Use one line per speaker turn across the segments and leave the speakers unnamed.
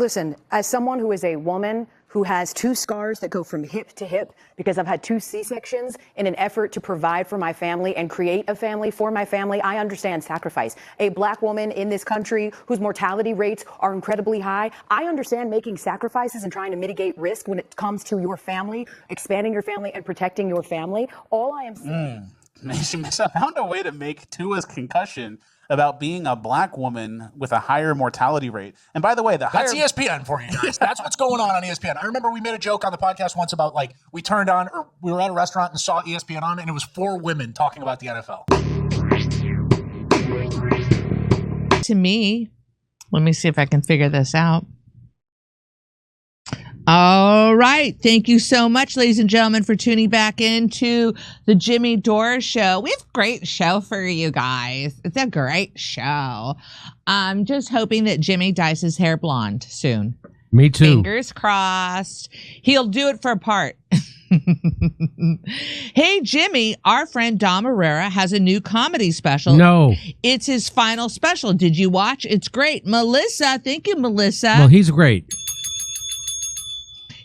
Listen, as someone who is a woman who has 2 scars that go from hip to hip because I've had 2 C-sections in an effort to provide for my family and create a family for my family, I understand sacrifice. A black woman in this country whose mortality rates are incredibly high, I understand making sacrifices and trying to mitigate risk when it comes to your family, expanding your family and protecting your family. All I am saying...
She found a way to make Tua's concussion about being a black woman with a higher mortality rate. And by the way,
that's ESPN for you guys. That's what's going on ESPN. I remember we made a joke on the podcast once about, like, we turned on, or we were at a restaurant and saw ESPN on, and it was 4 women talking about the NFL.
To me, let me see if I can figure this out. All right. Thank you so much, ladies and gentlemen, for tuning back into the Jimmy Dore Show. We have a great show for you guys. It's a great show. I'm just hoping that Jimmy dyes his hair blonde soon.
Me too.
Fingers crossed. He'll do it for a part. Hey, Jimmy, our friend Dom Herrera has a new comedy special.
No.
It's his final special. Did you watch? It's great. Melissa. Thank you, Melissa.
Well, he's great.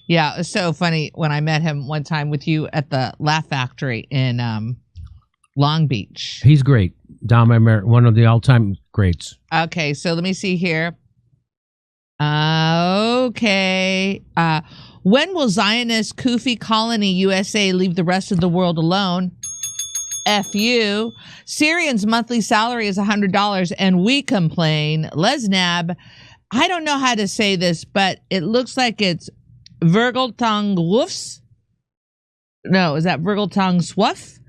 Yeah, it was so funny when I met him one time with you at the Laugh Factory in Long Beach.
He's great. Dom Herrera, one of the all-time greats.
Okay, so let me see here. Okay. When will Zionist Kufi colony USA leave the rest of the world alone? F you. Syrians' monthly salary is $100 and we complain. Lesnab, I don't know how to say this, but it looks like it's Virgultong Woofs? No, is that Virgultong Swuff?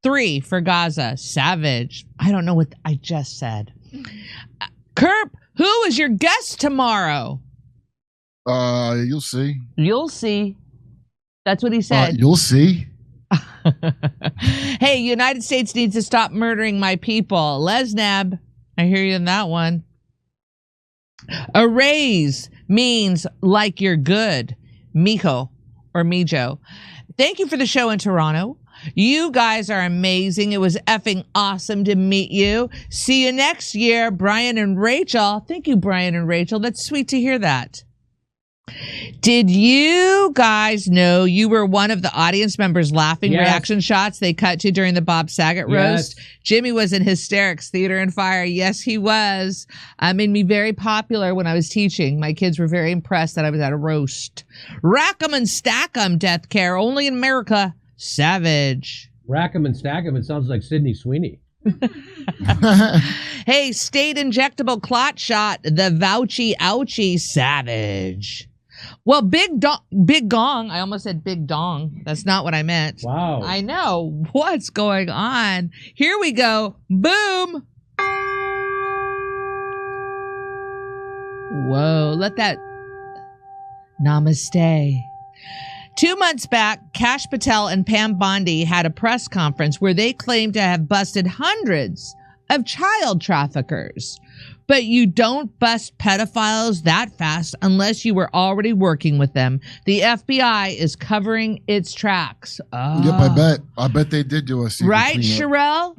3 for Gaza. Savage. I don't know what I just said. Kerp, who is your guest tomorrow?
You'll see.
You'll see. That's what he said.
You'll see.
Hey, United States needs to stop murdering my people. Lesnab, I hear you in that one. A raise means like you're good. Mijo or Mijo. Thank you for the show in Toronto. You guys are amazing. It was effing awesome to meet you. See you next year, Brian and Rachel. Thank you, Brian and Rachel. That's sweet to hear that. Did you guys know you were one of the audience members laughing reaction shots they cut to during the Bob Saget roast? Jimmy was in hysterics, theater and fire. Yes, he was. Made me very popular when I was teaching. My kids were very impressed that I was at a roast. Rack 'em and stack 'em, death care. Only in America. Savage.
Rack 'em and stack 'em. It sounds like Sydney Sweeney.
Hey, state injectable clot shot. The Vouchy ouchie. Savage. Well, big gong. I almost said big dong. That's not what I meant.
Wow.
I know. What's going on? Here we go. Boom. Whoa. Let that. Namaste. 2 months back, Kash Patel and Pam Bondi had a press conference where they claimed to have busted hundreds of child traffickers. But you don't bust pedophiles that fast unless you were already working with them. The FBI is covering its tracks. Oh.
Yep, I bet they did do a secret
right,
cleanup.
Sherelle?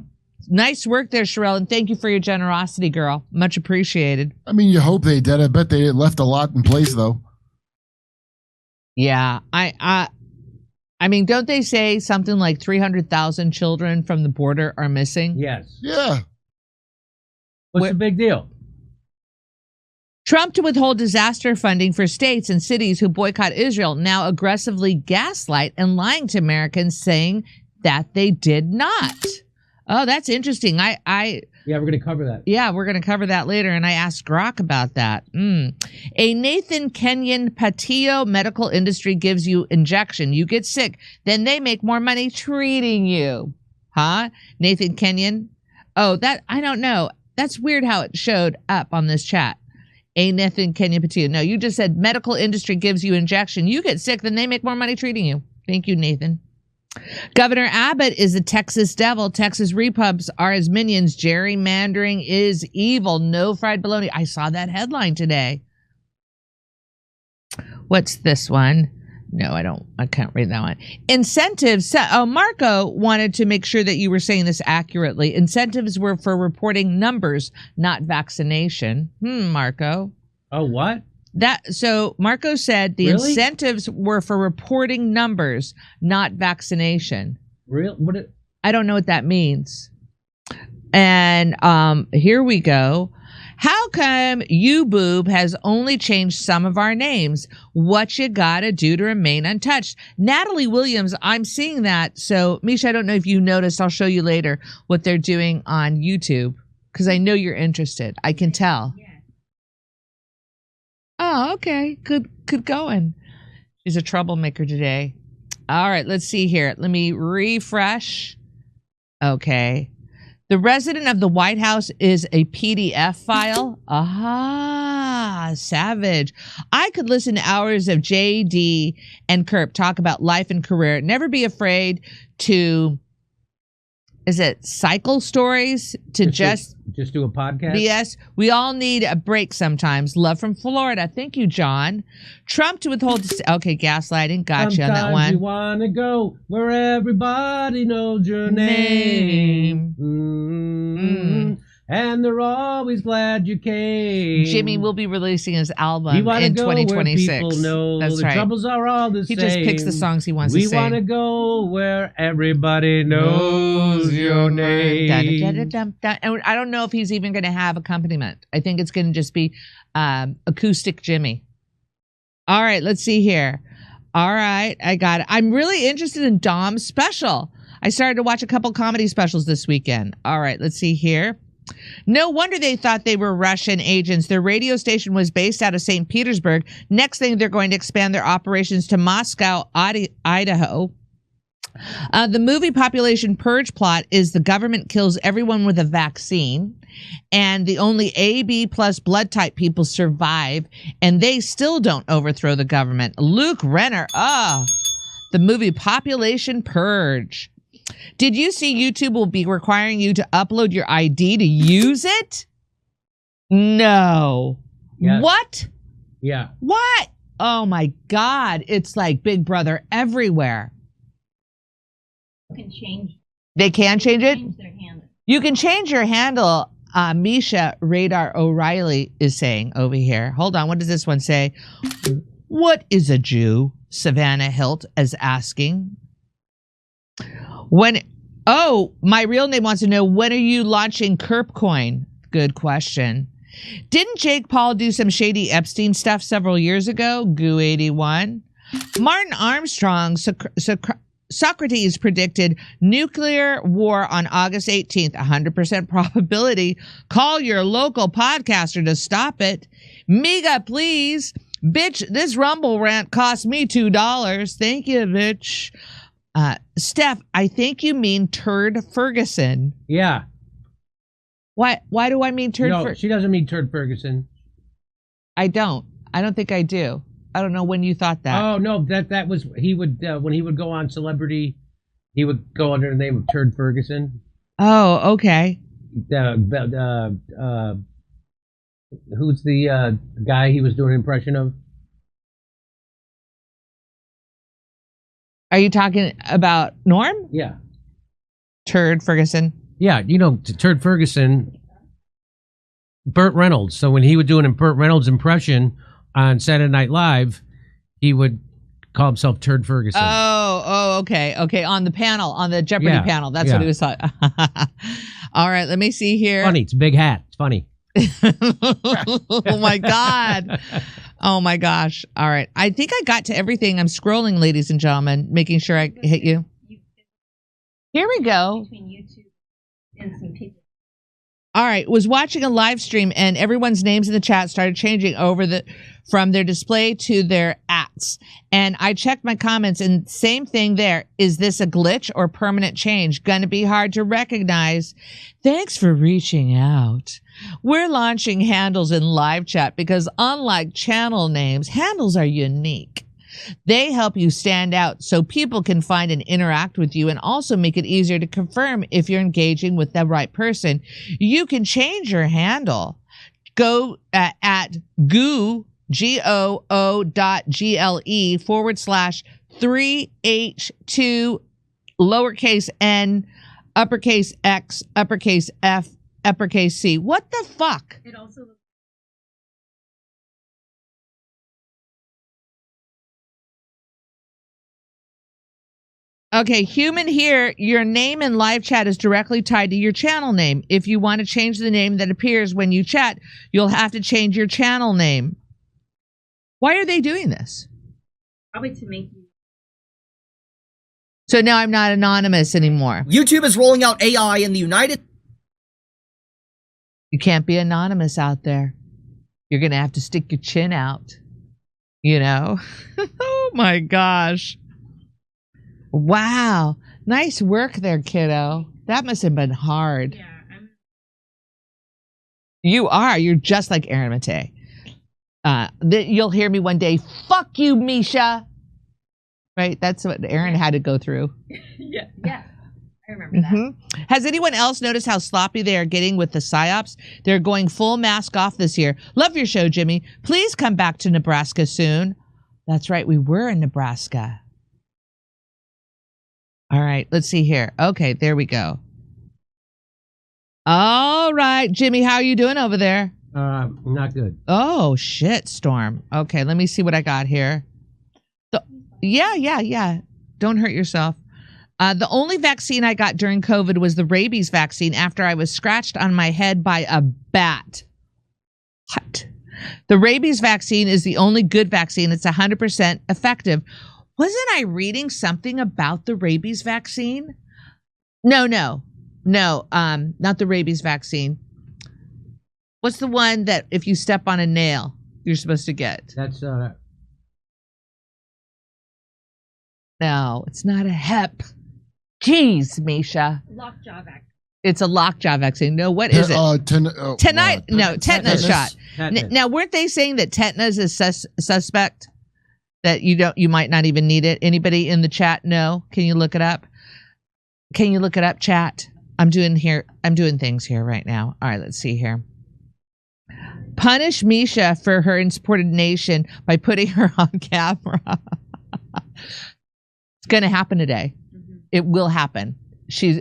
Nice work there, Sherelle, and thank you for your generosity, girl. Much appreciated.
I mean, you hope they did. I bet they left a lot in place, though.
Yeah, I mean, don't they say something like 300,000 children from the border are missing?
Yes.
Yeah.
What's the big deal?
Trump to withhold disaster funding for states and cities who boycott Israel, now aggressively gaslight and lying to Americans, saying that they did not. Oh, that's interesting.
Yeah, we're going to cover that.
Yeah, we're going to cover that later, and I asked Grok about that. A Nathan Kenyon Patillo medical industry gives you injection. You get sick. Then they make more money treating you. Huh? Nathan Kenyon? Oh, that, I don't know. That's weird how it showed up on this chat. A Nathan Kenyon Patillo. No, you just said medical industry gives you injection. You get sick, then they make more money treating you. Thank you, Nathan. Governor Abbott is a Texas devil. Texas repubs are his minions. Gerrymandering is evil. No fried bologna. I saw that headline today. What's this one? No, I can't read that one. Incentives. Oh, Marco wanted to make sure that you were saying this accurately. Incentives were for reporting numbers, not vaccination. Marco.
Oh, what?
So Marco said the
Really?
incentives were for reporting numbers, not vaccination.
Real?
I don't know what that means. And here we go. How come YouBoob has only changed some of our names? What you gotta do to remain untouched? Natalie Williams, I'm seeing that. So, Misha, I don't know if you noticed. I'll show you later what they're doing on YouTube because I know you're interested. I can tell. Oh, okay. Good going. She's a troublemaker today. All right, let's see here. Let me refresh. Okay. The resident of the White House is a PDF file. Aha, savage. I could listen to hours of JD and Kerp talk about life and career. Never be afraid to, is it cycle stories to just
do a podcast?
BS. We all need a break sometimes. Love from Florida. Thank you, John. Trump to withhold. Okay, gaslighting. Gotcha on that
Sometimes
one.
you want to go where everybody knows your name. And they're always glad you came.
Jimmy will be releasing his album
We wanna
in
go where
2026.
people know
That's
the
right.
troubles are all the
He
same.
just picks the songs he wants to
We
sing.
want to go where everybody knows your name.
Da-da-da-da-dum-da. And I don't know if he's even going to have accompaniment. I think it's going to just be acoustic Jimmy. All right, let's see here. All right, I got it. I'm really interested in Dom's special. I started to watch a couple comedy specials this weekend. All right, let's see here. No wonder they thought they were Russian agents. Their radio station was based out of St. Petersburg. Next thing, they're going to expand their operations to Moscow, Idaho. The movie Population Purge plot is the government kills everyone with a vaccine, and the only AB plus blood type people survive, and they still don't overthrow the government. Luke Renner. The movie Population Purge. Did you see YouTube will be requiring you to upload your ID to use it? No.
Yes.
What?
Yeah.
What? Oh my God. It's like Big Brother everywhere.
Can change.
They can change it?
Change their handle.
You can change your handle. Misha Radar O'Reilly is saying over here. Hold on. What does this one say? What is a Jew? Savannah Hilt is asking. My real name wants to know, when are you launching KerpCoin? Good question. Didn't Jake Paul do some shady Epstein stuff several years ago? Goo81. Martin Armstrong, Socrates predicted nuclear war on August 18th, 100% probability. Call your local podcaster to stop it. Mega, please. Bitch, this Rumble rant cost me $2. Thank you, bitch. Steph, I think you mean Turd Ferguson.
Yeah.
Why do I mean Turd Ferguson?
She doesn't mean Turd Ferguson.
I don't think I do. I don't know when you thought that.
Oh no, that was he would when he would go on Celebrity, he would go under the name of Turd Ferguson.
Oh, okay.
Who's the guy he was doing an impression of?
Are you talking about Norm?
Yeah.
Turd Ferguson.
Yeah, Turd Ferguson, Burt Reynolds. So when he would do a Burt Reynolds impression on Saturday Night Live, he would call himself Turd Ferguson.
Oh, okay. On the panel, on the Jeopardy panel. That's what he was talking. All right, let me see here.
Funny. It's a big hat. It's funny.
Oh my God. Oh my gosh. All right. I think I got to everything. I'm scrolling, ladies and gentlemen, making sure I hit you. Here we go.
Between YouTube and some people.
All right. Was watching a live stream and everyone's names in the chat started changing from their display to their ats. And I checked my comments and same thing there. Is this a glitch or permanent change? Gonna be hard to recognize. Thanks for reaching out. We're launching handles in live chat because unlike channel names, handles are unique. They help you stand out so people can find and interact with you and also make it easier to confirm if you're engaging with the right person. You can change your handle. Go at goo.gle/3h2 lowercase n uppercase x uppercase f uppercase C. What the fuck?
It also looks
Okay, human here, your name in live chat is directly tied to your channel name. If you want to change the name that appears when you chat, you'll have to change your channel name. Why are they doing this?
Probably to make you.
So now I'm not anonymous anymore.
YouTube is rolling out AI in the United.
You can't be anonymous out there. You're going to have to stick your chin out. You know? Oh my gosh. Wow. Nice work there, kiddo. That must have been hard.
Yeah.
You are. You're just like Aaron Mate. You'll hear me one day, fuck you, Misha. Right? That's what Aaron had to go through.
Yeah. I remember that.
Has anyone else noticed how sloppy they are getting with the PSYOPs? They're going full mask off this year. Love your show, Jimmy. Please come back to Nebraska soon. That's right. We were in Nebraska. All right. Let's see here. Okay. There we go. All right. Jimmy, how are you doing over there?
Not good.
Oh, shit, Storm. Okay. Let me see what I got here. Yeah. Don't hurt yourself. The only vaccine I got during COVID was the rabies vaccine after I was scratched on my head by a bat. What? The rabies vaccine is the only good vaccine. It's 100% effective. Wasn't I reading something about the rabies vaccine? No, not the rabies vaccine. What's the one that if you step on a nail, you're supposed to get?
That's
No, it's not a hep. Jeez, Misha.
Lockjaw vaccine.
It's a lockjaw vaccine. No, what is it? Tetanus shot.
tetanus.
Now, weren't they saying that tetanus is suspect? That you might not even need it. Anybody in the chat know? Can you look it up? Can you look it up, chat? I'm doing things here right now. All right, let's see here. Punish Misha for her insubordination by putting her on camera. It's going to happen today. It will happen.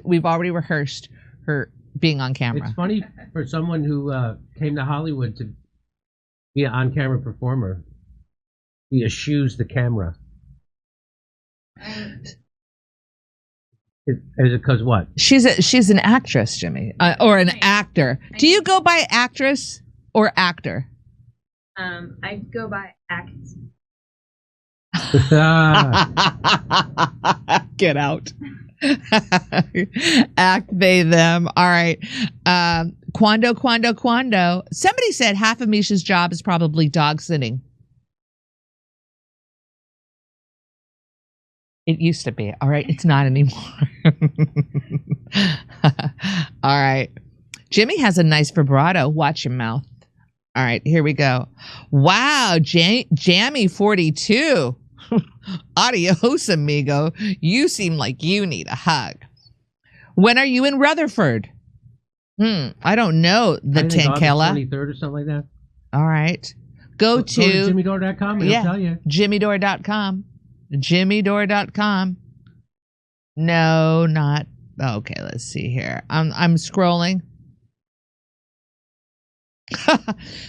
We've already rehearsed her being on camera.
It's funny for someone who came to Hollywood to be an on-camera performer. He eschews the camera. Is it because what?
She's an actress, Jimmy, or an actor. Do you go by actress or actor?
I go by act.
Get out. Act, they, them. All right. Quando. Somebody said half of Misha's job is probably dog sitting. It used to be. All right. It's not anymore. All right. Jimmy has a nice vibrato. Watch your mouth. All right. Here we go. Wow. Jammy 42. Adios, amigo. You seem like you need a hug. When are you in Rutherford? I don't know. The Tankella.
23rd or something like that.
All right. Go to
JimmyDore.com and I'll tell you.
JimmyDore.com. JimmyDore.com. No, not. Okay, let's see here. I'm scrolling.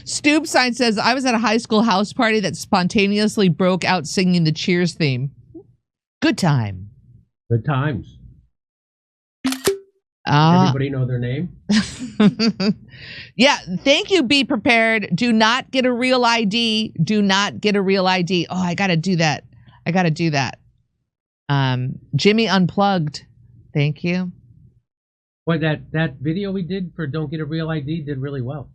Stoop Sign says, I was at a high school house party that spontaneously broke out singing the Cheers theme. Good time.
Good times. Everybody know their name?
Yeah, thank you. Be prepared. Do not get a real ID. Do not get a real ID. Oh, I got to do that. Jimmy Unplugged. Thank you.
Boy, that video we did for Don't Get a Real ID did really well.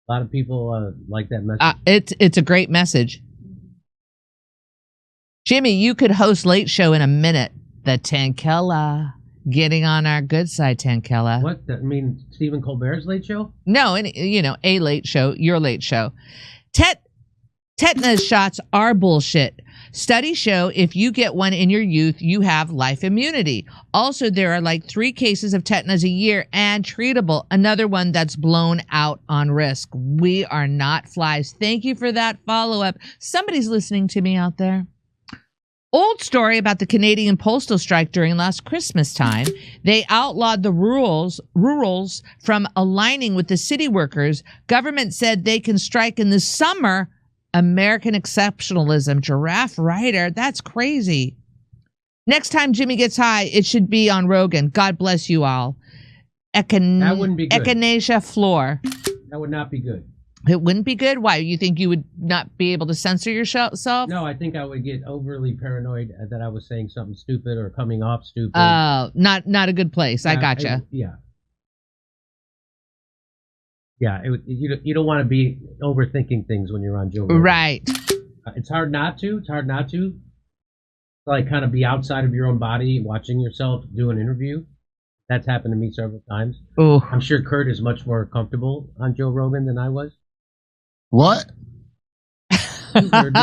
A lot of people like that message.
It's a great message. Jimmy, you could host Late Show in a minute. The Tankella. Getting on our good side, Tankella.
What? Stephen Colbert's Late Show?
No, a late show, your late show. Tetanus shots are bullshit. Studies show if you get one in your youth, you have life immunity. Also, there are like 3 cases of tetanus a year and treatable. Another one that's blown out on risk. We are not flies. Thank you for that follow-up. Somebody's listening to me out there. Old story about the Canadian postal strike during last Christmas time. They outlawed the rurals from aligning with the city workers. Government said they can strike in the summer. American exceptionalism. Giraffe Rider. That's crazy. Next time Jimmy gets high, it should be on Rogan. God bless you all.
That wouldn't be good.
Echinacea floor.
That would not be good.
It wouldn't be good? Why? You think you would not be able to censor yourself?
No, I think I would get overly paranoid that I was saying something stupid or coming off stupid.
Not a good place. I gotcha.
Yeah. You don't want to be overthinking things when you're on Joe Rogan.
Right.
It's hard not to. Like, kind of be outside of your own body, watching yourself do an interview. That's happened to me several times.
Oh.
I'm sure Kurt is much more comfortable on Joe Rogan than I was.
What?
You heard me.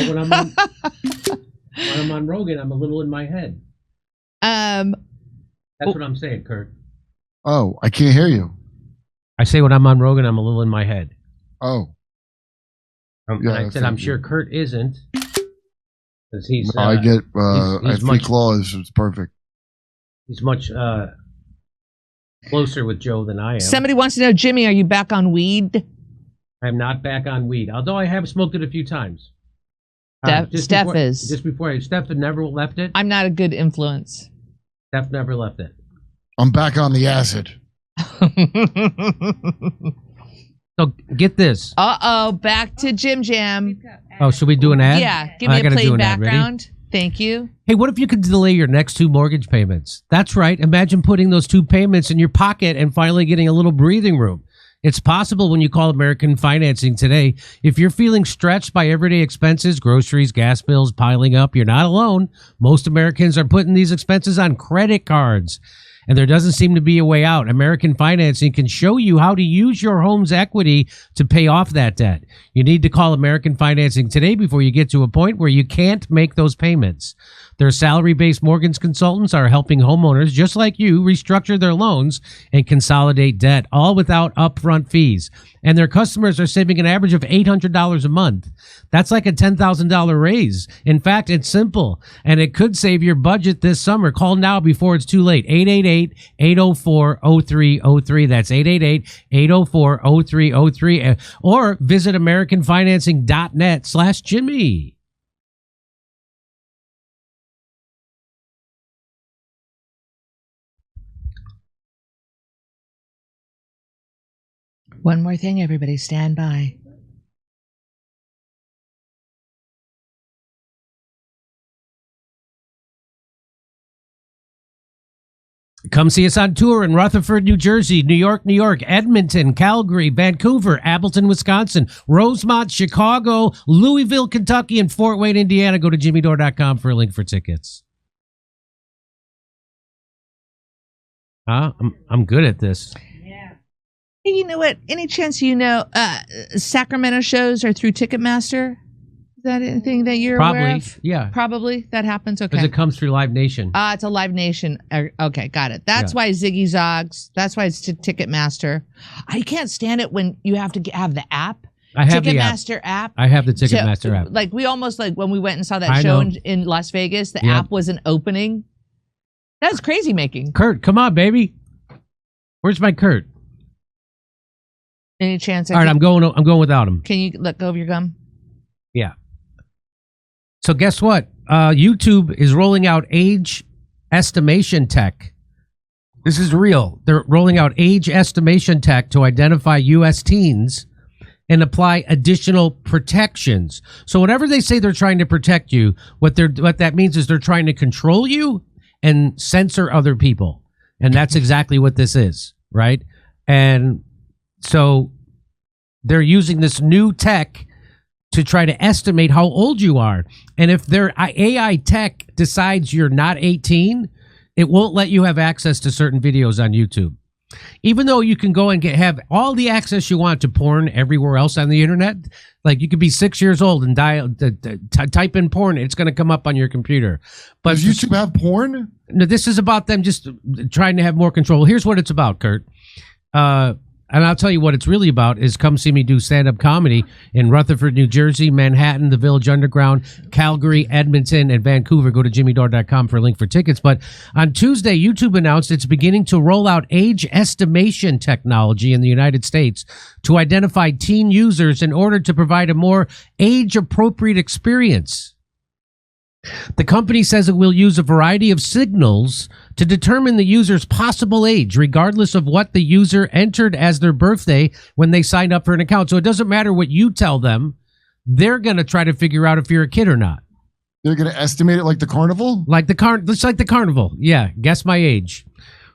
When I'm on Rogan, I'm a little in my head. That's what I'm saying, Kurt.
Oh, I can't hear you.
I say when I'm on Rogan, I'm a little in my head.
Oh.
I said I'm sure Kurt isn't. Because he's.
No, I get.
he's
I think claws. It's perfect.
He's much closer with Joe than I am.
Somebody wants to know, Jimmy, are you back on weed?
I'm not back on weed, although I have smoked it a few times.
Steph is.
Just before Steph had never left it.
I'm not a good influence.
Steph never left it.
I'm back on the acid.
So get this.
Back to Jim Jam.
Oh, should we do an ad?
Yeah, give me a plain background. Thank you.
Hey, what if you could delay your next 2 mortgage payments? That's right. Imagine putting those 2 payments in your pocket and finally getting a little breathing room. It's possible when you call American Financing today. If you're feeling stretched by everyday expenses, groceries, gas bills piling up, you're not alone. Most Americans are putting these expenses on credit cards, and there doesn't seem to be a way out. American Financing can show you how to use your home's equity to pay off that debt. You need to call American Financing today before you get to a point where you can't make those payments. Their salary-based mortgage consultants are helping homeowners just like you restructure their loans and consolidate debt, all without upfront fees. And their customers are saving an average of $800 a month. That's like a $10,000 raise. In fact, it's simple, and it could save your budget this summer. Call now before it's too late. 888-804-0303. That's 888-804-0303. Or visit AmericanFinancing.net/Jimmy.
One more thing, everybody, stand by.
Come see us on tour in Rutherford, New Jersey, New York, Edmonton, Calgary, Vancouver, Appleton, Wisconsin, Rosemont, Chicago, Louisville, Kentucky, and Fort Wayne, Indiana. Go to jimmydore.com for a link for tickets. I'm good at this.
Hey, you know what? Any chance you know Sacramento shows are through Ticketmaster? Is that anything that you're aware of?
Yeah.
Probably. That happens? Okay.
Because it comes through Live Nation.
It's a Live Nation. Okay, got it. That's why Ziggy Zogs. That's why it's Ticketmaster. I can't stand it when you have to have the app.
I have
Ticketmaster app.
I have the Ticketmaster app.
Like, we almost, like, when we went and saw that show in Las Vegas, the app wasn't opening. That was crazy making.
Kurt, come on, baby. Where's my Kurt?
Any chance?
All right, I'm going without him.
Can you let go of your gum?
Yeah. So guess what? YouTube is rolling out age estimation tech. This is real. They're rolling out age estimation tech to identify U.S. teens and apply additional protections. So whenever they say they're trying to protect you, what that means is they're trying to control you and censor other people. And that's exactly what this is, right? And so they're using this new tech to try to estimate how old you are. And if their AI tech decides you're not 18, it won't let you have access to certain videos on YouTube. Even though you can go and have all the access you want to porn everywhere else on the internet, like you could be 6 years old and type in porn, it's going to come up on your computer. But
does YouTube have porn?
No, this is about them just trying to have more control. Here's what it's about, Kurt. And I'll tell you what it's really about is come see me do stand-up comedy in Rutherford, New Jersey, Manhattan, the Village Underground, Calgary, Edmonton, and Vancouver. Go to jimmydore.com for a link for tickets. But on Tuesday, YouTube announced it's beginning to roll out age estimation technology in the United States to identify teen users in order to provide a more age-appropriate experience. The company says it will use a variety of signals to determine the user's possible age, regardless of what the user entered as their birthday when they signed up for an account. So it doesn't matter what you tell them. They're going to try to figure out if you're a kid or not.
They're going to estimate it like the carnival?
It's like the carnival. Yeah, guess my age.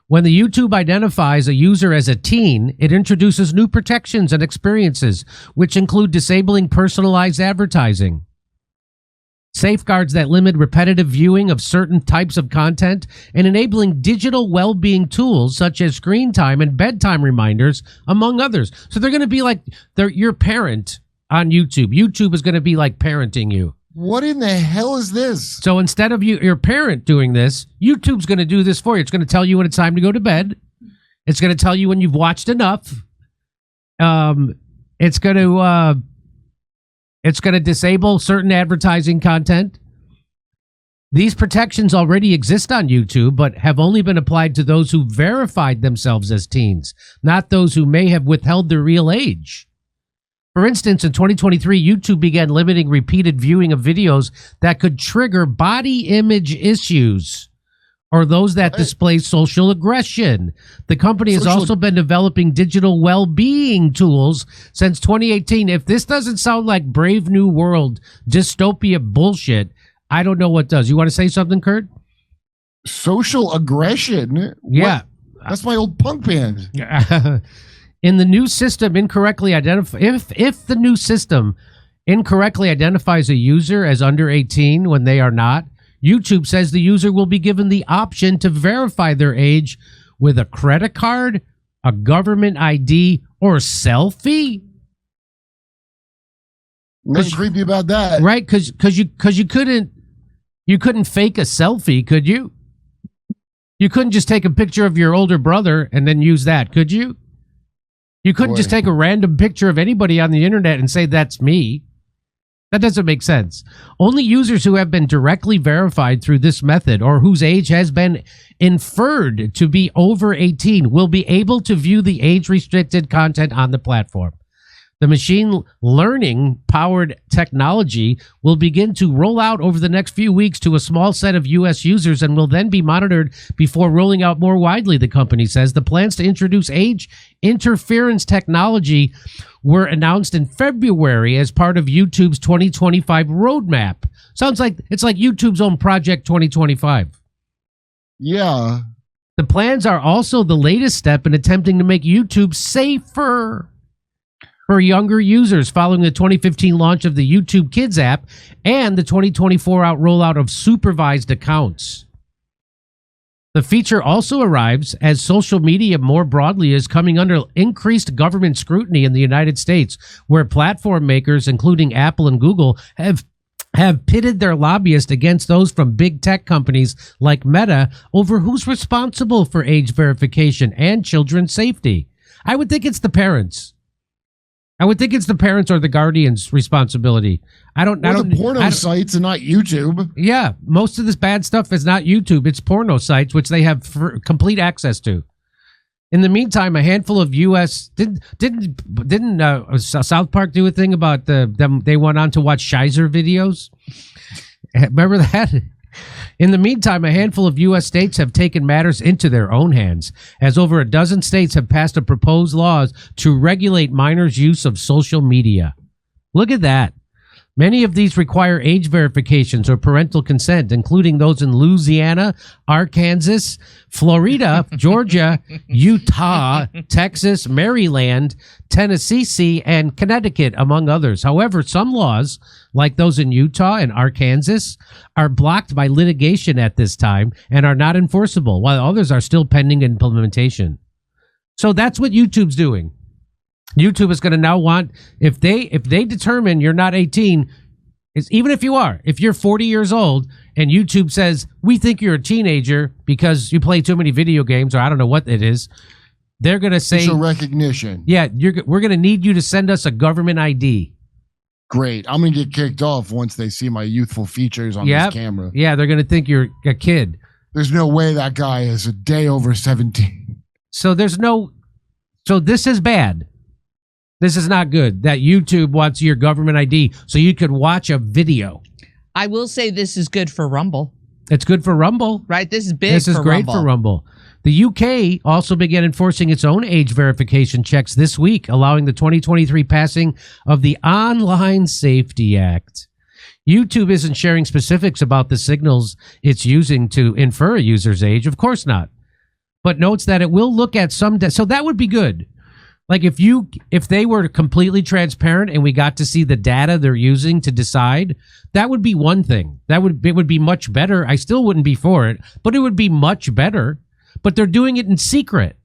When the YouTube identifies a user as a teen, it introduces new protections and experiences, which include disabling personalized advertising, safeguards that limit repetitive viewing of certain types of content, and enabling digital well-being tools such as screen time and bedtime reminders, among others. So they're going to be like your parent on YouTube. YouTube is going to be like parenting you.
What in the hell is this?
So instead of your parent doing this, YouTube's going to do this for you. It's going to tell you when it's time to go to bed. It's going to tell you when you've watched enough. It's going to disable certain advertising content. These protections already exist on YouTube, but have only been applied to those who verified themselves as teens, not those who may have withheld their real age. For instance, in 2023, YouTube began limiting repeated viewing of videos that could trigger body image issues or those that display social aggression. The company has also been developing digital well-being tools since 2018. If this doesn't sound like Brave New World dystopia bullshit, I don't know what does. You want to say something, Kurt?
Social aggression?
Yeah.
What? That's my old punk band.
In the new system incorrectly if the new system incorrectly identifies a user as under 18 when they are not, YouTube says the user will be given the option to verify their age with a credit card, a government ID, or a selfie.
Nothing creepy about that,
right? Because you couldn't fake a selfie, could you? You couldn't just take a picture of your older brother and then use that, could you? You couldn't just take a random picture of anybody on the internet and say that's me. That doesn't make sense. Only users who have been directly verified through this method or whose age has been inferred to be over 18 will be able to view the age-restricted content on the platform. The machine learning powered technology will begin to roll out over the next few weeks to a small set of U.S. users and will then be monitored before rolling out more widely, the company says. The plans to introduce age interference technology were announced in February as part of YouTube's 2025 roadmap. Sounds like it's like YouTube's own Project 2025.
Yeah.
The plans are also the latest step in attempting to make YouTube safer for younger users following the 2015 launch of the YouTube Kids app and the 2024 rollout of supervised accounts. The feature also arrives as social media more broadly is coming under increased government scrutiny in the United States, where platform makers, including Apple and Google, have pitted their lobbyists against those from big tech companies like Meta over who's responsible for age verification and children's safety. I would think it's the parents. I would think it's the parents or the guardian's responsibility.
The porno sites and not YouTube.
Yeah, most of this bad stuff is not YouTube. It's porno sites, which they have complete access to. In the meantime, a handful of U.S. didn't South Park do a thing about them? They went on to watch Shizer videos. Remember that? In the meantime, a handful of U.S. states have taken matters into their own hands, as over a dozen states have passed a proposed laws to regulate minors' use of social media. Look at that. Many of these require age verifications or parental consent, including those in Louisiana, Arkansas, Florida, Georgia, Utah, Texas, Maryland, Tennessee, and Connecticut, among others. However, some laws, like those in Utah and Arkansas, are blocked by litigation at this time and are not enforceable, while others are still pending implementation. So that's what YouTube's doing. YouTube is going to now want, if they determine you're not 18, even if you are, if you're 40 years old and YouTube says, we think you're a teenager because you play too many video games, or I don't know what it is, they're going to say,
facial recognition.
yeah, we're going to need you to send us a government ID.
Great. I'm going to get kicked off once they see my youthful features on this camera.
Yeah, they're going to think you're a kid.
There's no way that guy is a day over 17.
So so this is bad. This is not good that YouTube wants your government ID so you could watch a video.
I will say this is good for Rumble.
It's good for Rumble.
Right? This is big
This is
for
great
Rumble.
for Rumble. The UK also began enforcing its own age verification checks this week, allowing the 2023 passing of the Online Safety Act. YouTube isn't sharing specifics about the signals it's using to infer a user's age. Of course not. But notes that it will look at some... so that would be good. Like if they were completely transparent and we got to see the data they're using to decide, that would be one thing. It would be much better. I still wouldn't be for it, but it would be much better. But they're doing it in secret.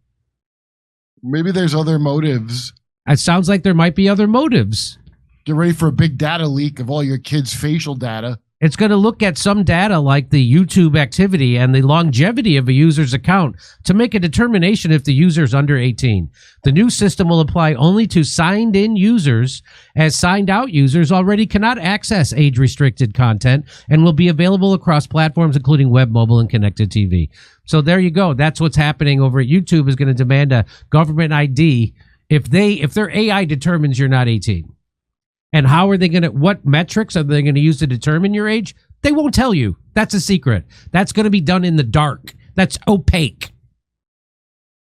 Maybe there's other motives.
It sounds like there might be other motives.
Get ready for a big data leak of all your kids' facial data.
It's going to look at some data like the YouTube activity and the longevity of a user's account to make a determination if the user is under 18. The new system will apply only to signed-in users, as signed-out users already cannot access age-restricted content and will be available across platforms including web, mobile, and connected TV. So there you go. That's what's happening over at YouTube, is going to demand a government ID if their AI determines you're not 18. And how are they going to, what metrics are they going to use to determine your age? They won't tell you. That's a secret. That's going to be done in the dark. That's opaque.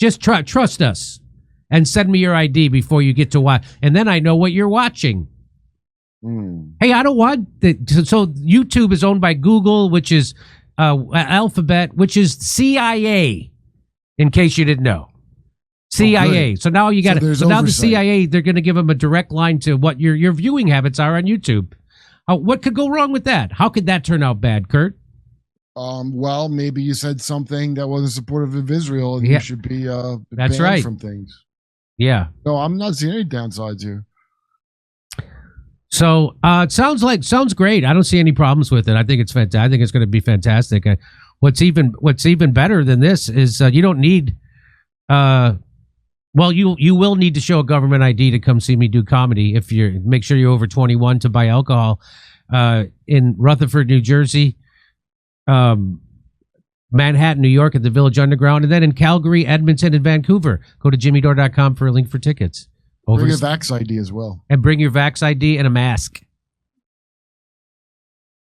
Just trust us and send me your ID before you get to watch. And then I know what you're watching. Hey, I don't want so YouTube is owned by Google, which is Alphabet, which is CIA, in case you didn't know. CIA. So now you got it. So now the CIA, they're going to give them a direct line to what your viewing habits are on YouTube. What could go wrong with that? How could that turn out bad, Kurt?
Well, maybe you said something that wasn't supportive of Israel, and you should be
that's
banned
right.
from things.
Yeah.
No, I'm not seeing any downsides here.
So it sounds great. I don't see any problems with it. I think it's fantastic. I think it's going to be fantastic. What's even better than this is you don't need. Well, you will need to show a government ID to come see me do comedy. If make sure you're over 21 to buy alcohol. In Rutherford, New Jersey, Manhattan, New York at the Village Underground, and then in Calgary, Edmonton, and Vancouver. Go to jimmydore.com for a link for tickets.
Bring your Vax ID as well.
And bring your Vax ID and a mask.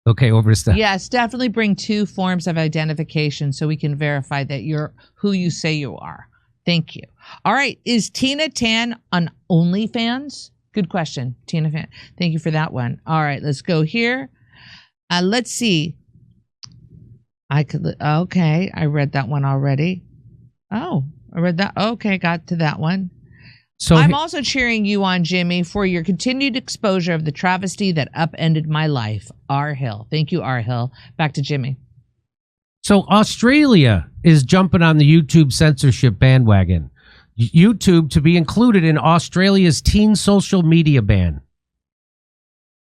Okay, over to Steph.
Yes, definitely bring 2 forms of identification so we can verify that you're who you say you are. Thank you. All right. Is Tina Tan on OnlyFans? Good question, Tina Tan. Thank you for that one. All right, let's go here. Let's see. Okay, I read that one already. Oh, I read that. Okay, got to that one. So I'm also cheering you on, Jimmy, for your continued exposure of the travesty that upended my life. R. Hill. Thank you, R. Hill. Back to Jimmy.
So Australia is jumping on the YouTube censorship bandwagon. YouTube to be included in Australia's teen social media ban.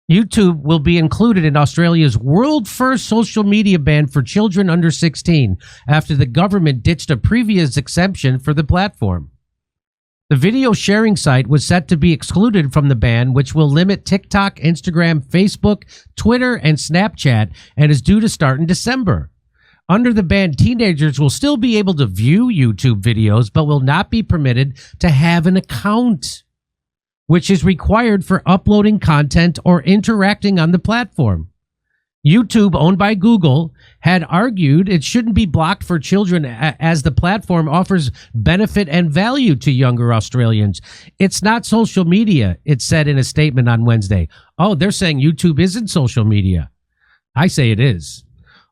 YouTube will be included in Australia's world first social media ban for children under 16 after the government ditched a previous exemption for the platform. The video sharing site was set to be excluded from the ban, which will limit TikTok, Instagram, Facebook, Twitter, and Snapchat, and is due to start in December. Under the ban, teenagers will still be able to view YouTube videos, but will not be permitted to have an account, which is required for uploading content or interacting on the platform. YouTube, owned by Google, had argued it shouldn't be blocked for children as the platform offers benefit and value to younger Australians. It's not social media, it said in a statement on Wednesday. Oh, they're saying YouTube isn't social media. I say it is.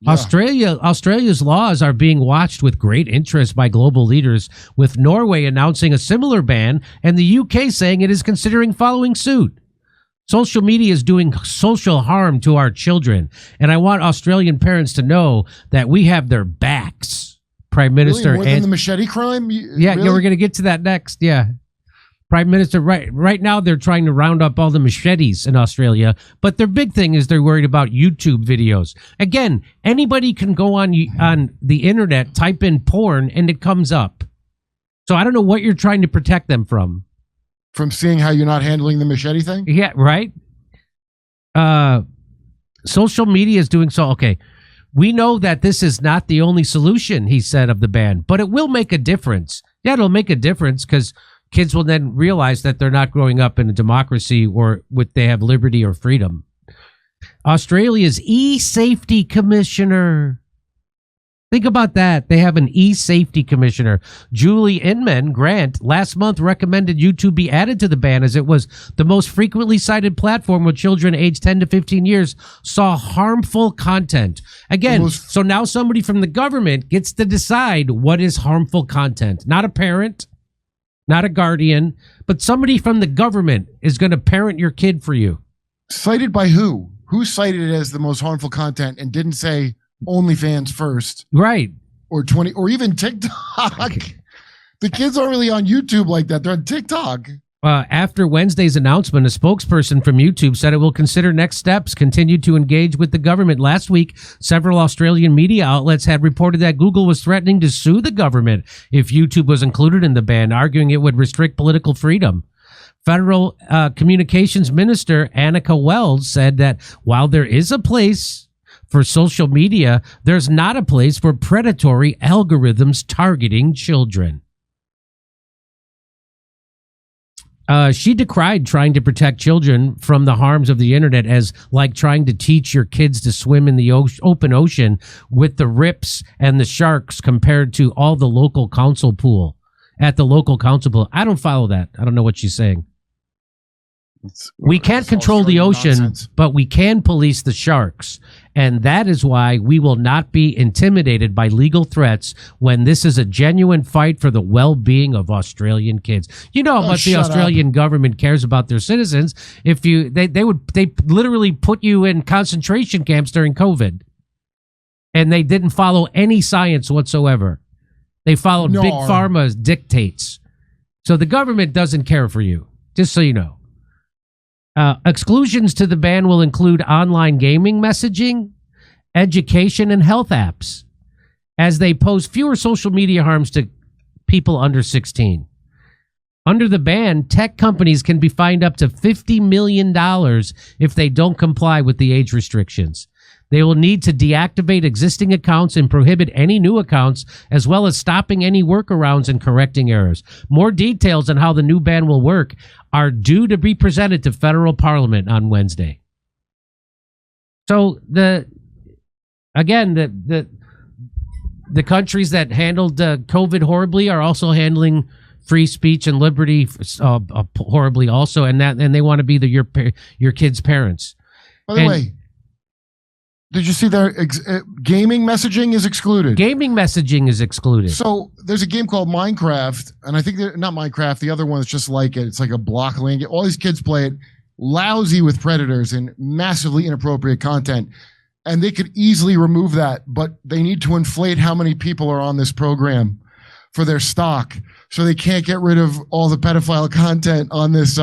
Yeah. Australia's laws are being watched with great interest by global leaders, with Norway announcing a similar ban and the UK saying it is considering following suit. Social media is doing social harm to our children, and I want Australian parents to know that we have their backs. Prime Minister,
more than the machete crime?
Yeah, we're going to get to that next. Yeah, Prime Minister. Right now, they're trying to round up all the machetes in Australia, but their big thing is they're worried about YouTube videos. Again, anybody can go on the internet, type in porn, and it comes up. So I don't know what you're trying to protect them from.
From seeing how you're not handling the machete thing?
Yeah, right? Social media is doing so. Okay, we know that this is not the only solution, he said, of the ban, but it will make a difference. Yeah, it'll make a difference because kids will then realize that they're not growing up in a democracy or they have liberty or freedom. Australia's e-safety commissioner. Think about that. They have an e-safety commissioner. Julie Inman Grant last month recommended YouTube be added to the ban as it was the most frequently cited platform where children aged 10 to 15 years saw harmful content. Again, so now somebody from the government gets to decide what is harmful content. Not a parent, not a guardian, but somebody from the government is going to parent your kid for you.
Cited by who? Who cited it as the most harmful content and didn't say OnlyFans first?
Right.
Or 20, or even TikTok. The kids aren't really on YouTube like that. They're on TikTok.
After Wednesday's announcement, a spokesperson from YouTube said it will consider next steps, continue to engage with the government. Last week, several Australian media outlets had reported that Google was threatening to sue the government if YouTube was included in the ban, arguing it would restrict political freedom. Federal Communications Minister Annika Wells said that while there is a place for social media, there's not a place for predatory algorithms targeting children. She decried trying to protect children from the harms of the internet as like trying to teach your kids to swim in the open ocean with the rips and the sharks compared to all the local council pool at the local council pool. I don't follow that. I don't know what she's saying. We can't control the ocean, nonsense. But we can police the sharks. And that is why we will not be intimidated by legal threats when this is a genuine fight for the well-being of Australian kids. You know how much the Australian government cares about their citizens. If they literally put you in concentration camps during COVID. And they didn't follow any science whatsoever. They followed Big Pharma's dictates. So the government doesn't care for you, just so you know. Exclusions to the ban will include online gaming messaging, education, and health apps, as they pose fewer social media harms to people under 16. Under the ban, tech companies can be fined up to $50 million if they don't comply with the age restrictions. They will need to deactivate existing accounts and prohibit any new accounts, as well as stopping any workarounds and correcting errors. More details on how the new ban will work are due to be presented to federal parliament on Wednesday. So the countries that handled COVID horribly are also handling free speech and liberty horribly also, and they want to be your kids' parents.
By the way, did you see that gaming messaging is excluded?
Gaming messaging is excluded.
So there's a game called Minecraft, and I think not Minecraft. The other one is just like it. It's like a block link. All these kids play it, lousy with predators and massively inappropriate content. And they could easily remove that, but they need to inflate how many people are on this program for their stock. So they can't get rid of all the pedophile content on this.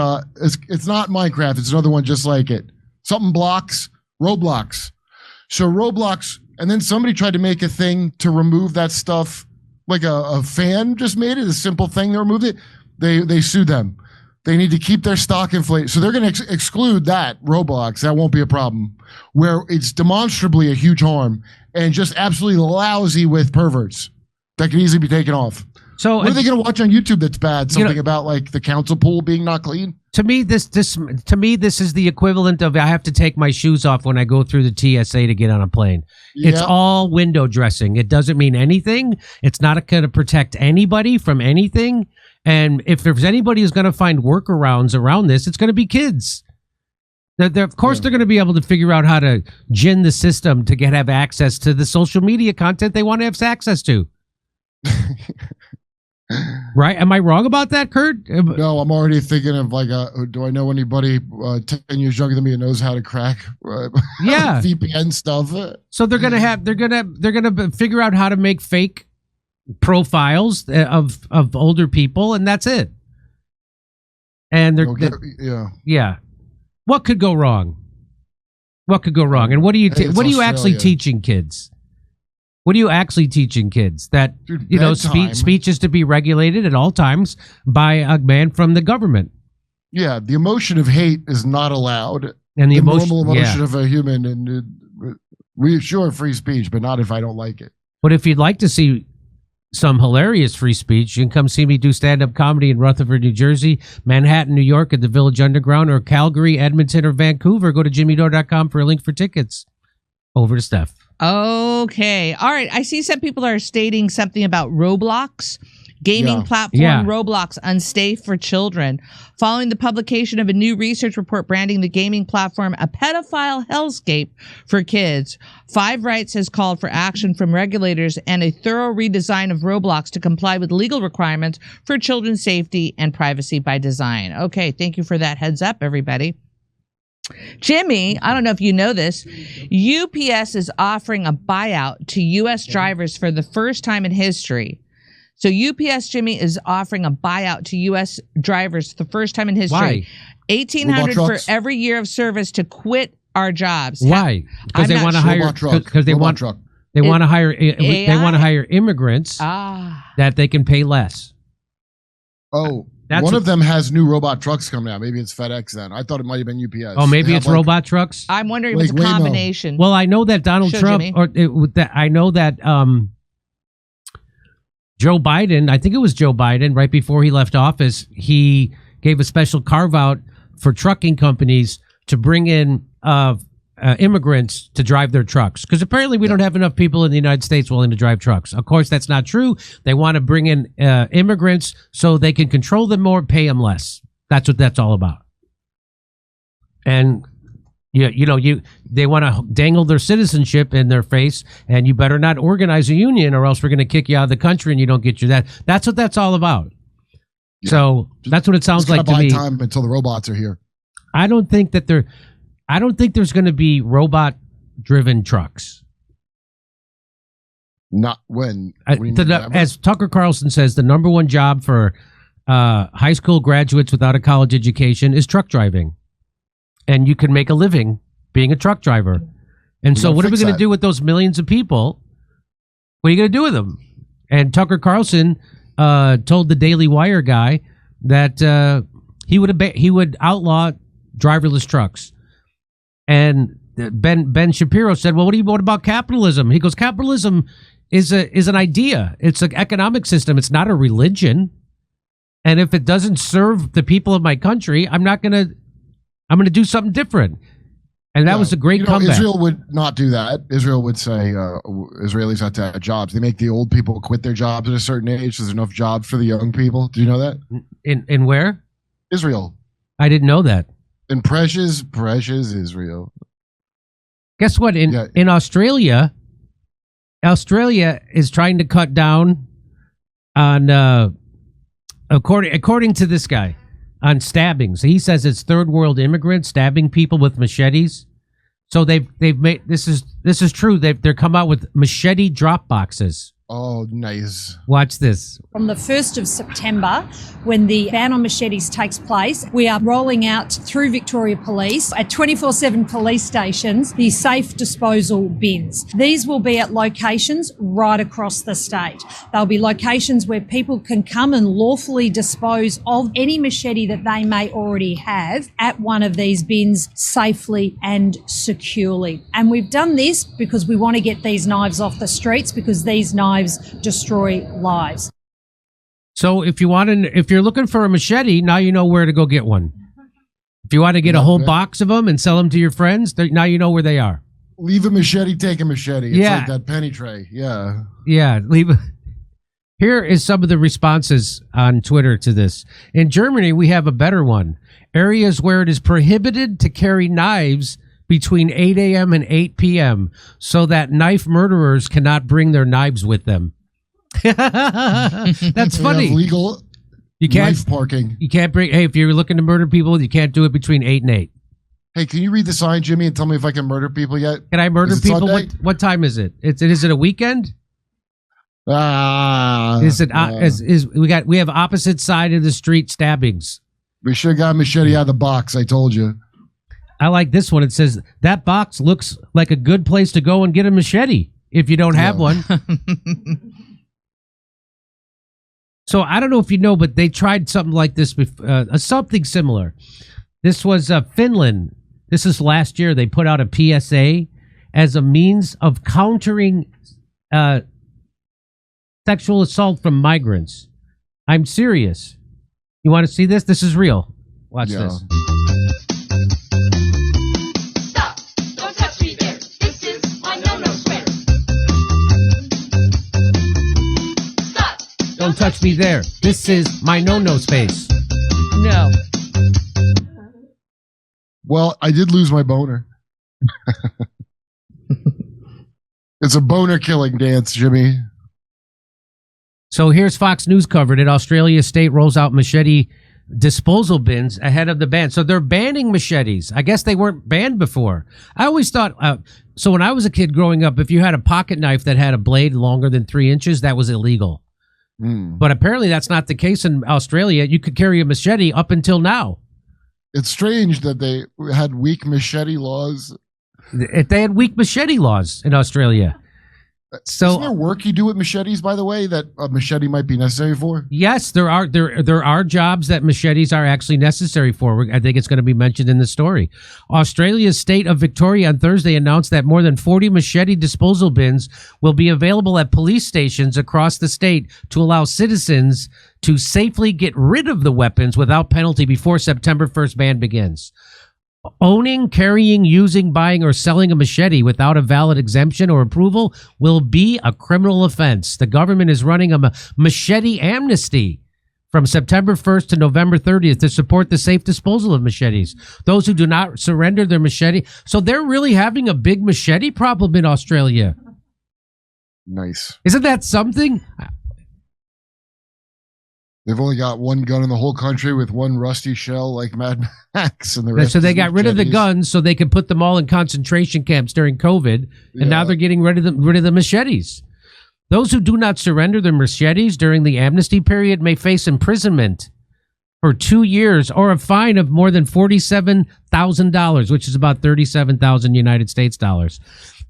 It's not Minecraft. It's another one just like it. Something blocks, Roblox. So Roblox, and then somebody tried to make a thing to remove that stuff, like a fan just made it, a simple thing. They removed it. They sued them. They need to keep their stock inflated. So they're going to exclude that Roblox. That won't be a problem. Where it's demonstrably a huge harm and just absolutely lousy with perverts that can easily be taken off. So what are they going to watch on YouTube that's bad? Something about like the council pool being not clean?
To me, this is the equivalent of I have to take my shoes off when I go through the TSA to get on a plane. Yeah. It's all window dressing. It doesn't mean anything. It's not going to protect anybody from anything. And if there's anybody who's going to find workarounds around this, it's going to be kids. Of course, they're going to be able to figure out how to gin the system to have access to the social media content they want to have access to. Right? Am I wrong about that, Kurt?
No, I'm already thinking of like, do I know anybody 10 years younger than me that knows how to crack VPN stuff?
So they're gonna figure out how to make fake profiles of older people, and that's it. And they're What could go wrong? What could go wrong? And what are you actually teaching kids? What are you actually teaching kids? That,
Dude,
you know,
bedtime.
speech is to be regulated at all times by a man from the government.
Yeah, the emotion of hate is not allowed.
And the
normal emotion
yeah.
of a human, and we sure free speech, but not if I don't like it.
But if you'd like to see some hilarious free speech, you can come see me do stand-up comedy in Rutherford, New Jersey, Manhattan, New York at the Village Underground, or Calgary, Edmonton, or Vancouver. Go to jimmydore.com for a link for tickets. Over to Steph.
Okay. All right. I see some people are stating something about Roblox. Gaming platform Roblox unsafe for children. Following the publication of a new research report branding the gaming platform a pedophile hellscape for kids, 5 Rights has called for action from regulators and a thorough redesign of Roblox to comply with legal requirements for children's safety and privacy by design. Okay, thank you for that heads up, everybody. Jimmy, I don't know if you know this, UPS is offering a buyout to U.S. drivers for the first time in history. So UPS, Jimmy, is offering a buyout to U.S. drivers for the first time in history.
Why?
$1,800 for every year of service to quit our jobs.
Why? Because they want to hire. Because they want. They want to hire. They want to hire immigrants that they can pay less.
Oh, one of them has new robot trucks coming out. Maybe it's FedEx then. I thought it might have been UPS.
Oh, maybe it's robot trucks.
I'm wondering if it's a combination.
Well, I know that Donald Trump, I know that Joe Biden, I think it was Joe Biden, right before he left office, he gave a special carve out for trucking companies to bring in immigrants to drive their trucks. Because apparently we don't have enough people in the United States willing to drive trucks. Of course, that's not true. They want to bring in immigrants so they can control them more, pay them less. That's what that's all about. And they want to dangle their citizenship in their face, and you better not organize a union or else we're going to kick you out of the country and you don't get your that. That's what that's all about. Yeah. So that's what it sounds like to me.
Time until the robots are here.
I don't think there's going to be robot driven trucks.
Not when.
As Tucker Carlson says, the number one job for high school graduates without a college education is truck driving. And you can make a living being a truck driver. And so what are we going to do with those millions of people? What are you going to do with them? And Tucker Carlson told the Daily Wire guy that he would outlaw driverless trucks. And Ben Shapiro said, well, what about capitalism? He goes, capitalism is an idea. It's an economic system. It's not a religion. And if it doesn't serve the people of my country, I'm going to do something different. And that was a great comeback.
Israel would not do that. Israel would say Israelis have to have jobs. They make the old people quit their jobs at a certain age. So there's enough jobs for the young people. Do you know that?
In where?
Israel.
I didn't know that.
In precious Israel.
Guess what? In Australia is trying to cut down on according to this guy, on stabbings. He says it's third world immigrants stabbing people with machetes. So they've made this is true. They're come out with machete drop boxes.
Oh, nice.
Watch this.
From the 1st of September, when the ban on machetes takes place, we are rolling out through Victoria Police at 24/7 police stations the safe disposal bins. These will be at locations right across the state. They'll be locations where people can come and lawfully dispose of any machete that they may already have at one of these bins safely and securely. And we've done this because we want to get these knives off the streets, because these knives destroy lives.
So if you're looking for a machete, now you know where to go get one. If you want to get a whole box of them and sell them to your friends, now you know where they are.
Leave a machete, take a machete. It's like that penny tray. Yeah.
Yeah. Here is some of the responses on Twitter to this. In Germany, we have a better one. Areas where it is prohibited to carry knives between 8 a.m. and 8 p.m. so that knife murderers cannot bring their knives with them. That's funny.
Legal knife parking.
You can't bring. Hey, if you're looking to murder people, you can't do it between 8 and 8.
Hey, can you read the sign, Jimmy, and tell me if I can murder people yet?
Can I murder people? What time is it? Is it a weekend? We have opposite side of the street stabbings.
We should have got a machete out of the box. I told you.
I like this one. It says, that box looks like a good place to go and get a machete. if you don't have one. So I don't know if you know, but they tried something like this, something similar. This was Finland. This is last year. They put out a PSA as a means of countering sexual assault from migrants. I'm serious. You want to see this? This is real. Watch this.
Stop! Don't touch me there. This is my no-no square. Stop!
Don't touch me there. This is my no-no space.
No.
Well, I did lose my boner. It's a boner killing dance, Jimmy.
So here's Fox News covered it. Australia state rolls out machete disposal bins ahead of the ban. So they're banning machetes. I guess they weren't banned before. I always thought, so when I was a kid growing up, if you had a pocket knife that had a blade longer than 3 inches, that was illegal. But apparently that's not the case in Australia. You could carry a machete up until now.
It's strange that they had weak machete laws.
They had weak machete laws in Australia. So,
isn't there work you do with machetes, by the way, that a machete might be necessary for?
Yes, there are jobs that machetes are actually necessary for. I think it's going to be mentioned in the story. Australia's state of Victoria on Thursday announced that more than 40 machete disposal bins will be available at police stations across the state to allow citizens to safely get rid of the weapons without penalty before September 1st ban begins. Owning, carrying, using, buying, or selling a machete without a valid exemption or approval will be a criminal offense. The government is running a machete amnesty from September 1st to November 30th to support the safe disposal of machetes. Those who do not surrender their machete. So they're really having a big machete problem in Australia.
Nice.
Isn't that something?
They've only got one gun in the whole country with one rusty shell like Mad Max. And the rest
So they
is
got rid of the
machetes.
guns so they could put them all in concentration camps during COVID. And now they're getting rid of the machetes. Those who do not surrender their machetes during the amnesty period may face imprisonment for 2 years or a fine of more than $47,000, which is about 37,000 United States dollars.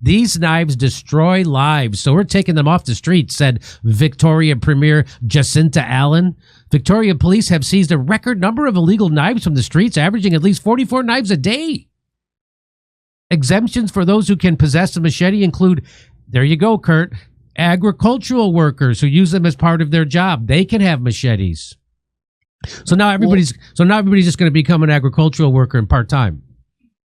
These knives destroy lives, so we're taking them off the streets, said Victoria Premier Jacinta Allen. Victoria police have seized a record number of illegal knives from the streets, averaging at least 44 knives a day. Exemptions for those who can possess a machete include, there you go, Kurt, agricultural workers who use them as part of their job. They can have machetes. So now everybody's just going to become an agricultural worker and part-time.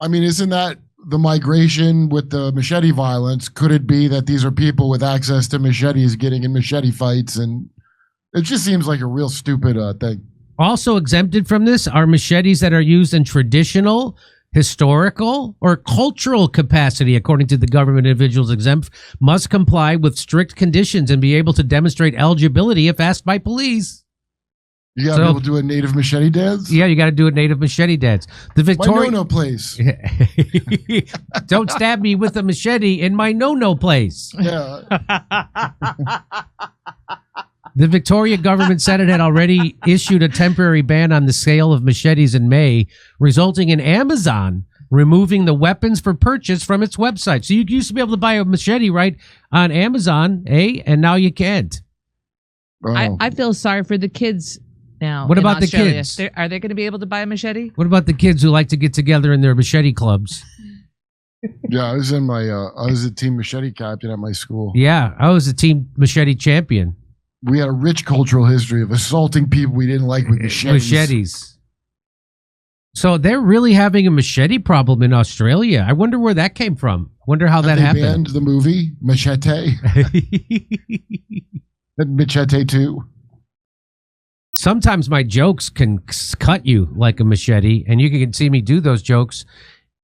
I mean, isn't that the migration with the machete violence? Could it be that these are people with access to machetes getting in machete fights? And it just seems like a real stupid thing.
Also exempted from this are machetes that are used in traditional, historical, or cultural capacity. According to the government, individuals exempt must comply with strict conditions and be able to demonstrate eligibility if asked by police.
You gotta be able to do a native machete dance?
Yeah, you got to do a native machete dance. The Victoria,
My no-no place.
Don't stab me with a machete in my no-no place.
Yeah.
The Victoria government said it had already issued a temporary ban on the sale of machetes in May, resulting in Amazon removing the weapons for purchase from its website. So you used to be able to buy a machete, right, on Amazon, and now you can't.
Oh.
I feel sorry for the kids now.
What
in
about the
Australia.
kids?
Are they going to be able to buy a machete?
What about the kids who like to get together in their machete clubs?
Yeah, I was in my I was a team machete captain at my school.
Yeah, I was a team machete champion.
We had a rich cultural history of assaulting people we didn't like with machetes.
So they're really having a machete problem in Australia. I wonder where that came from. Wonder how that happened.
Banned the movie Machete. And Machete 2.
Sometimes my jokes can cut you like a machete, and you can see me do those jokes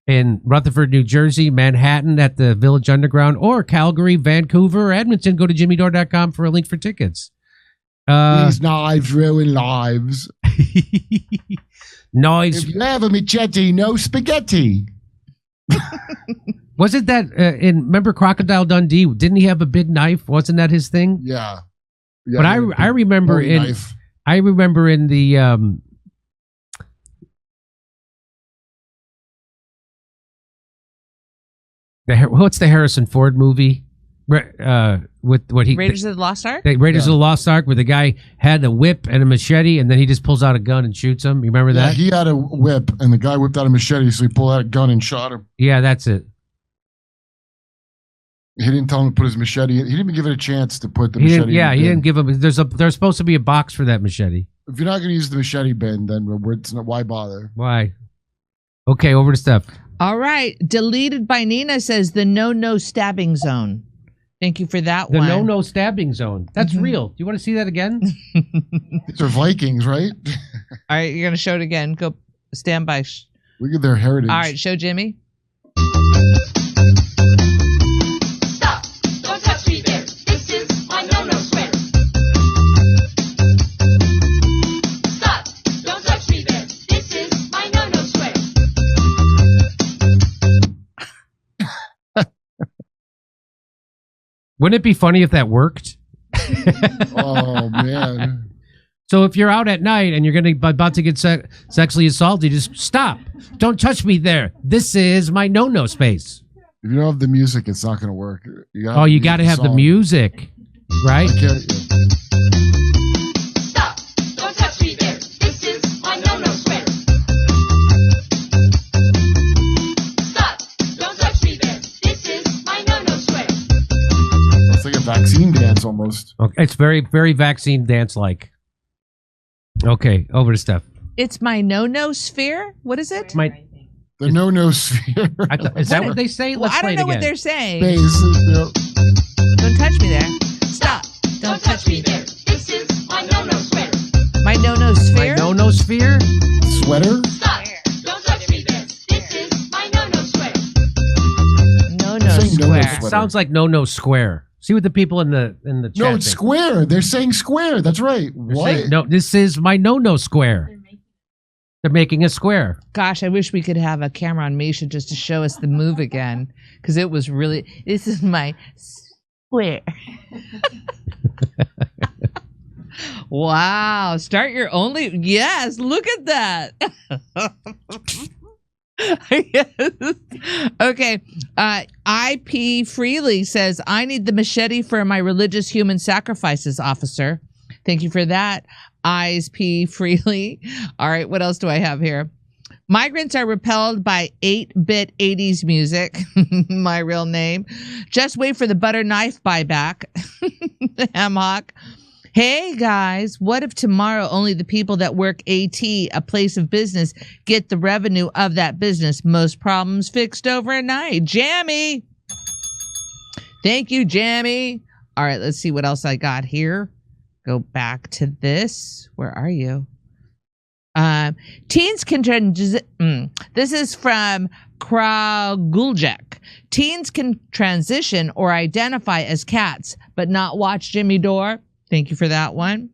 in Rutherford, New Jersey, Manhattan at the Village Underground, or Calgary, Vancouver, or Edmonton. Go to jimmydore.com for a link for tickets.
These knives ruin lives.
Knives.
If you have a machete, no spaghetti.
Wasn't that remember Crocodile Dundee? Didn't he have a big knife? Wasn't that his thing?
Yeah.
But I remember
knife.
I remember in the what's the Harrison Ford movie with what he
Raiders of the Lost Ark?
Raiders of the Lost Ark, where the guy had a whip and a machete, and then he just pulls out a gun and shoots him. You remember that?
He had a whip, and the guy whipped out a machete, so he pulled out a gun and shot him.
Yeah, that's it.
He didn't tell him to put his machete in. He didn't even give it a chance to put the machete in.
He didn't give him. There's supposed to be a box for that machete.
If you're not going to use the machete bin, then why bother?
Why? Okay, over to Steph.
All right. Deleted by Nina says the no stabbing zone. Thank you for that
The
one.
no stabbing zone. That's real. Do you want to see that again?
These are Vikings, right?
All right, you're going to show it again. Go stand by.
Look at their heritage.
All right, show Jimmy.
Stop! Don't touch me there. This is my no-no square. Stop! Don't touch me there. This is my no-no square.
Wouldn't it be funny if that worked?
Oh, man.
So if you're out at night and you're about to get sexually assaulted, just stop. Don't touch me there. This is my no space.
If you don't have the music, it's not going to work. You
got to have the music, right?
Stop! Don't touch me there. This is my no-no square. Stop! Don't touch me there. This is my no-no square.
It's like a vaccine dance almost.
Okay, it's very, very vaccine dance-like. Okay, over to Steph.
It's my no sphere. What is it?
My
The no sphere.
is that what they say?
Well,
Let's
I
play
don't know
it
what
again.
they're saying.
Don't
touch me there. Stop.
Don't touch me there. This is my no-no square.
My no sphere.
My no sphere.
Sweater.
Stop! Don't touch me there. This is my no-no square.
No
saying
square.
no-no
Sounds like no square. See what the people in the chat
No, it's
think.
square. They're saying square. That's right.
They're
What?
saying, no, this is my no square. They're making a square.
Gosh, I wish we could have a camera on Misha just to show us the move again, because it was really. This is my square. Wow! Start your only. Yes, look at that. Yes. Okay. IP Freely says, I need the machete for my religious human sacrifices, officer. Thank you for that. Eyes P Freely. All right. What else do I have here? Migrants are repelled by 8-bit 80s music. My real name. Just wait for the butter knife buyback. Hammock. Hey guys, what if tomorrow only the people that work AT, a place of business, get the revenue of that business? Most problems fixed overnight. Jammy. Thank you, Jammy. All right, let's see what else I got here. Go back to this. Where are you? Teens can this is from Kraguljek. Teens can transition or identify as cats, but not watch Jimmy Dore. Thank you for that one.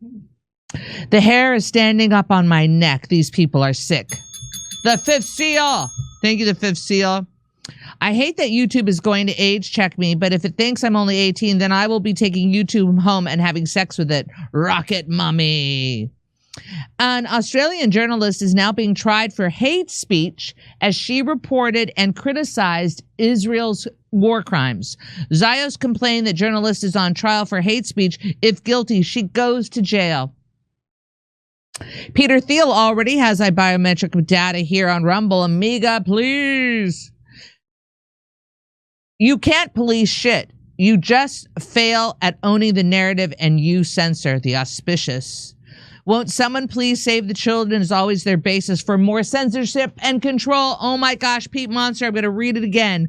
The hair is standing up on my neck. These people are sick. The Fifth Seal. Thank you, the Fifth Seal. I hate that YouTube is going to age check me, but if it thinks I'm only 18, then I will be taking YouTube home and having sex with it. Rocket Mummy. An Australian journalist is now being tried for hate speech as she reported and criticized Israel's war crimes. Zios complained that journalist is on trial for hate speech. If guilty, she goes to jail. Peter Thiel already has biometric data here on Rumble. Amiga, please. You can't police shit. You just fail at owning the narrative and you censor the auspicious. Won't someone please save the children is always their basis for more censorship and control. Oh my gosh, Pete Monster, I'm going to read it again.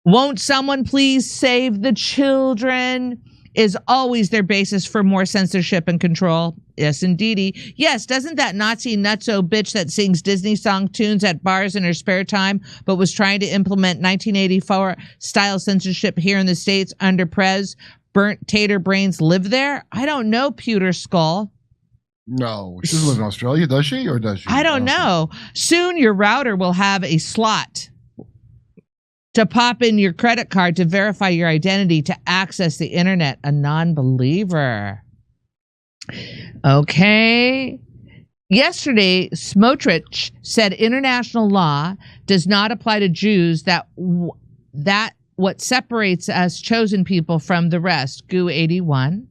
Won't someone please save the children is always their basis for more censorship and control. Yes, indeedy. Yes, doesn't that Nazi nutso bitch that sings Disney song tunes at bars in her spare time, but was trying to implement 1984 style censorship here in the States under Prez, burnt tater brains live there? I don't know, Pewter Skull.
No, she doesn't live in Australia, does she? Or does she?
I don't know. Soon your router will have a slot to pop in your credit card to verify your identity to access the internet. A non-believer. Okay. Yesterday, Smotrich said international law does not apply to Jews that what separates us chosen people from the rest. Goo 81.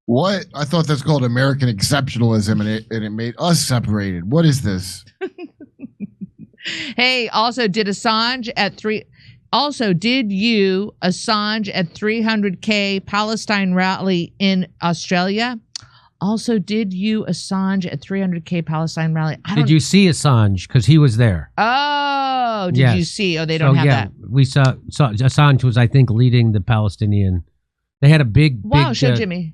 What? I thought that's called American exceptionalism, and it made us separated. What is this?
Hey, also did Assange at did you Assange at 300K Palestine rally in Australia? Also, did you Assange at 300K Palestine rally?
Did you see Assange? Because he was there.
Oh, did
Yes.
you see? Oh, they don't have that.
We saw Assange was, I think, leading the Palestinian. They had a big
Wow, show Jimmy.